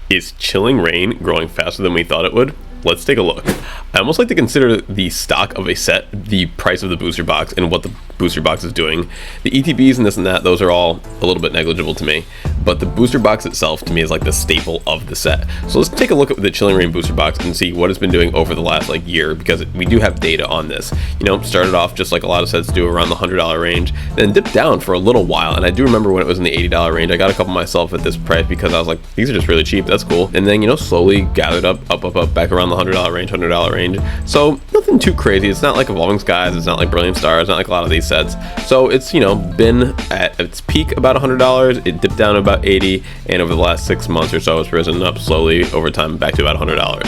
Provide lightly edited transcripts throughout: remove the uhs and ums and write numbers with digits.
Is Chilling Reign growing faster than we thought it would? Let's take a look. I almost like to consider the stock of a set the price of the booster box and what the booster box is doing. The ETBs and this and that, those are all a little bit negligible to me, but the booster box itself to me is like the staple of the set. So let's take a look at the Chilling Reign booster box and see what it's been doing over the last like year, because we do have data on this. You know, started off just like a lot of sets do, around the $100 range, then dipped down for a little while, and I do remember when it was in the $80 range. I got a couple myself at this price because I was like, these are just really cheap, that's cool. And then, you know, slowly gathered up back around the $100 range, $100 range. So nothing too crazy. It's not like Evolving Skies, it's not like Brilliant Stars, it's not like a lot of these sets. So it's, you know, been at its peak about $100, it dipped down to about 80, and over the last 6 months or so it's risen up slowly over time back to about $100.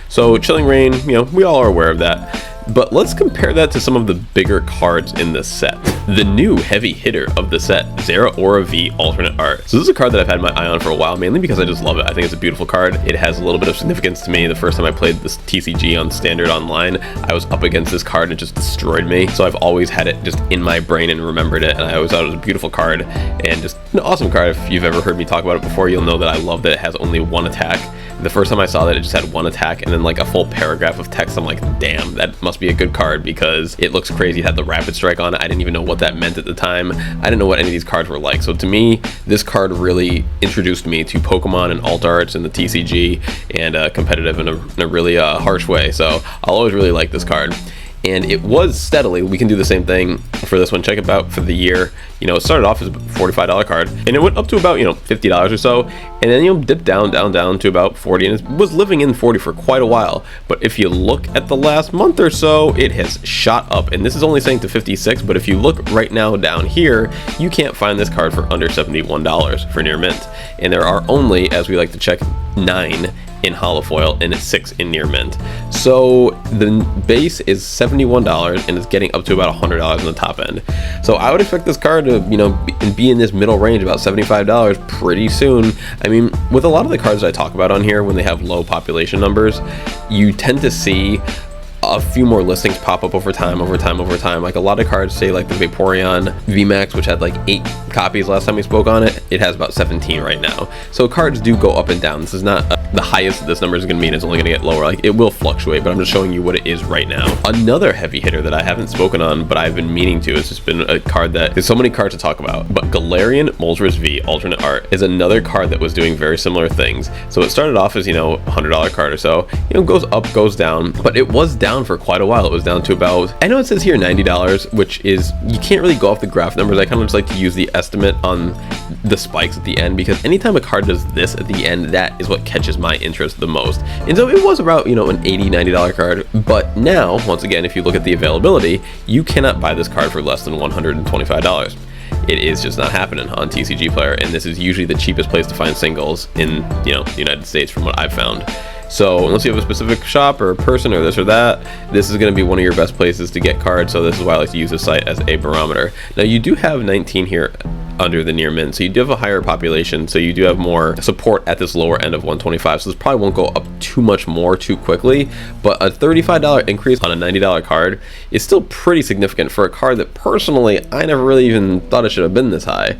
So Chilling Reign, you know, we all are aware of that. But let's compare that to some of the bigger cards in the set. The new heavy hitter of the set, Zeraora V alternate art. So this is a card that I've had my eye on for a while, mainly because I just love it. I think it's a beautiful card. It has a little bit of significance to me. The first time I played this TCG on Standard Online, I was up against this card and it just destroyed me. So I've always had it just in my brain and remembered it, and I always thought it was a beautiful card and just an awesome card. If you've ever heard me talk about it before, you'll know that I love that it has only one attack. The first time I saw that it just had one attack and then like a full paragraph of text, I'm like, damn, that must be a good card because it looks crazy. It had the rapid strike on it. I didn't even know what that meant at the time. I didn't know what any of these cards were like. So to me, this card really introduced me to Pokemon and alt arts and the TCG and competitive in a really harsh way. So I'll always really like this card. And it was steadily, we can do the same thing for this one. Check it out for the year. You know, it started off as a $45 card and it went up to about, you know, $50 or so, and then, you know, dipped down to about 40, and it was living in 40 for quite a while. But if you look at the last month or so, it has shot up, and this is only saying to 56, but if you look right now down here, you can't find this card for under $71 for near mint. And there are only, as we like to check, 9 in holofoil and it's 6 in near mint. So the base is $71 and it's getting up to about $100 on the top end. So I would expect this card to, you know, be in this middle range, about $75 pretty soon. I mean, with a lot of the cards that I talk about on here, when they have low population numbers, you tend to see a few more listings pop up over time. Like a lot of cards, say like the Vaporeon VMAX, which had like 8 copies last time we spoke on it, it has about 17 right now. So cards do go up and down. This is not the highest that this number is going to be, and it's only going to get lower. Like, it will fluctuate, but I'm just showing you what it is right now. Another heavy hitter that I haven't spoken on, but I've been meaning to, it's just been a card that there's so many cards to talk about, but Galarian Moltres V alternate art is another card that was doing very similar things. So it started off as, you know, $100 card or so, you know, goes up, goes down, but it was down for quite a while. It was down to about, I know it says here $90, which is, you can't really go off the graph numbers. I kind of just like to use the estimate on the spikes at the end, because anytime a card does this at the end, that is what catches my interest the most. And so it was about, you know, an $80-90 card, but now, once again, if you look at the availability, you cannot buy this card for less than $125. It is just not happening on TCGPlayer, and this is usually the cheapest place to find singles in, you know, the United States from what I've found. So unless you have a specific shop or a person or this or that, this is going to be one of your best places to get cards. So this is why I like to use this site as a barometer. Now you do have 19 here under the near mint, so you do have a higher population, so you do have more support at this lower end of 125. So this probably won't go up too much more too quickly, but a $35 increase on a $90 card is still pretty significant for a card that personally I never really even thought it should have been this high.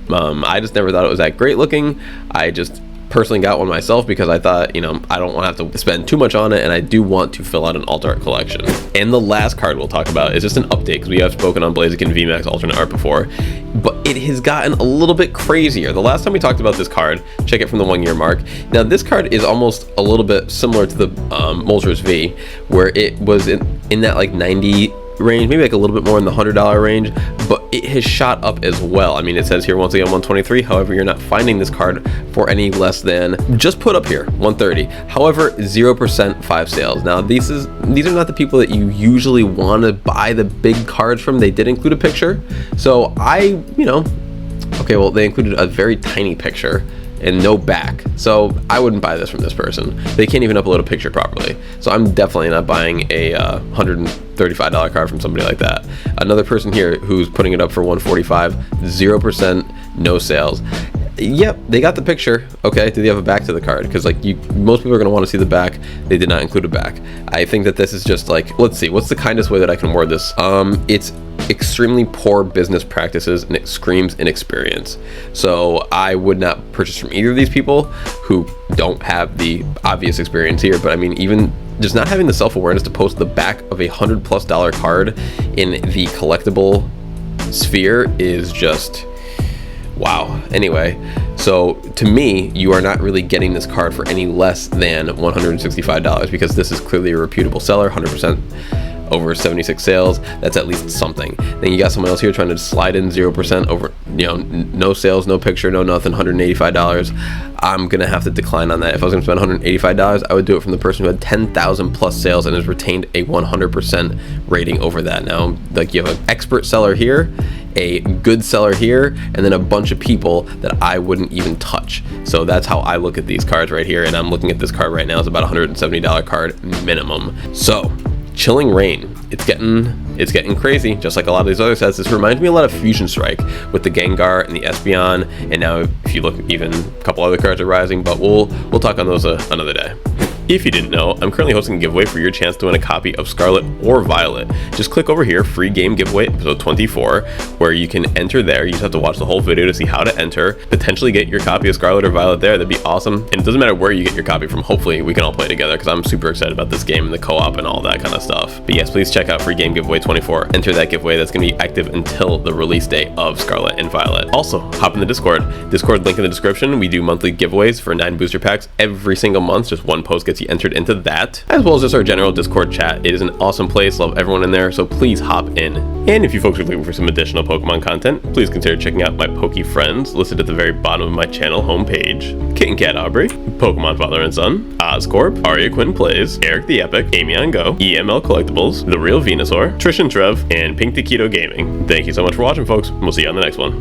I just never thought it was that great looking. I just personally got one myself because I thought, you know, I don't want to have to spend too much on it, and I do want to fill out an alt art collection. And the last card we'll talk about is just an update, because we have spoken on Blaziken VMAX alternate art before, but it has gotten a little bit crazier. The last time we talked about this card, check it from the 1 year mark. Now this card is almost a little bit similar to the Moltres V, where it was in that like 90 range, maybe like a little bit more in the $100 range, but it has shot up as well. I mean, it says here once again 123. However, you're not finding this card for any less than, just put up here, 130. However, 0% 5 sales. Now these are not the people that you usually want to buy the big cards from. They did include a picture, so okay, well, they included a very tiny picture and no back, so I wouldn't buy this from this person. They can't even upload a picture properly, so I'm definitely not buying a $135 card from somebody like that. Another person here who's putting it up for 145, 0%, no sales. Yep, they got the picture. Okay, do they have a back to the card? Because like most people are going to want to see the back. They did not include a back. I think that this is just like, let's see, what's the kindest way that I can word this? It's extremely poor business practices and it screams inexperience. So I would not purchase from either of these people who don't have the obvious experience here. But I mean, even just not having the self-awareness to post the back of $100+ card in the collectible sphere is just wow. Anyway, so to me, you are not really getting this card for any less than $165 because this is clearly a reputable seller, 100% over 76 sales. That's at least something. Then you got someone else here trying to slide in 0% over, you know, no sales, no picture, no nothing, $185. I'm gonna have to decline on that. If I was gonna spend $185, I would do it from the person who had 10,000 plus sales and has retained a 100% rating over that. Now, like, you have an expert seller here, a good seller here, and then a bunch of people that I wouldn't even touch. So that's how I look at these cards right here. And I'm looking at this card right now. It's about $170 card minimum. So Chilling Reign, it's getting crazy, just like a lot of these other sets. This reminds me a lot of Fusion Strike with the Gengar and the Espeon, and now if you look, even a couple other cards are rising, but we'll talk on those another day. If you didn't know, I'm currently hosting a giveaway for your chance to win a copy of Scarlet or Violet. Just click over here, free game giveaway, episode 24, where you can enter there. You just have to watch the whole video to see how to enter, potentially get your copy of Scarlet or Violet there. That'd be awesome. And it doesn't matter where you get your copy from. Hopefully we can all play together because I'm super excited about this game and the co-op and all that kind of stuff. But yes, please check out free game giveaway 24. Enter that giveaway. That's going to be active until the release date of Scarlet and Violet. Also, hop in the Discord. Discord link in the description. We do monthly giveaways for 9 booster packs every single month. Just one post gets you entered into that, as well as just our general Discord chat. It is an awesome place. Love everyone in there, so please hop in. And if you folks are looking for some additional Pokemon content, please consider checking out my Poke Friends listed at the very bottom of my channel homepage. KittenCatAubrey, Pokemon Father and Son, Corp, Arya Quinn Plays, Eric the Epic, Amy on Go, EML Collectibles, The Real Venusaur, Trish and Trev, and Pink Taquito Gaming. Thank you so much for watching, folks. We'll see you on the next one.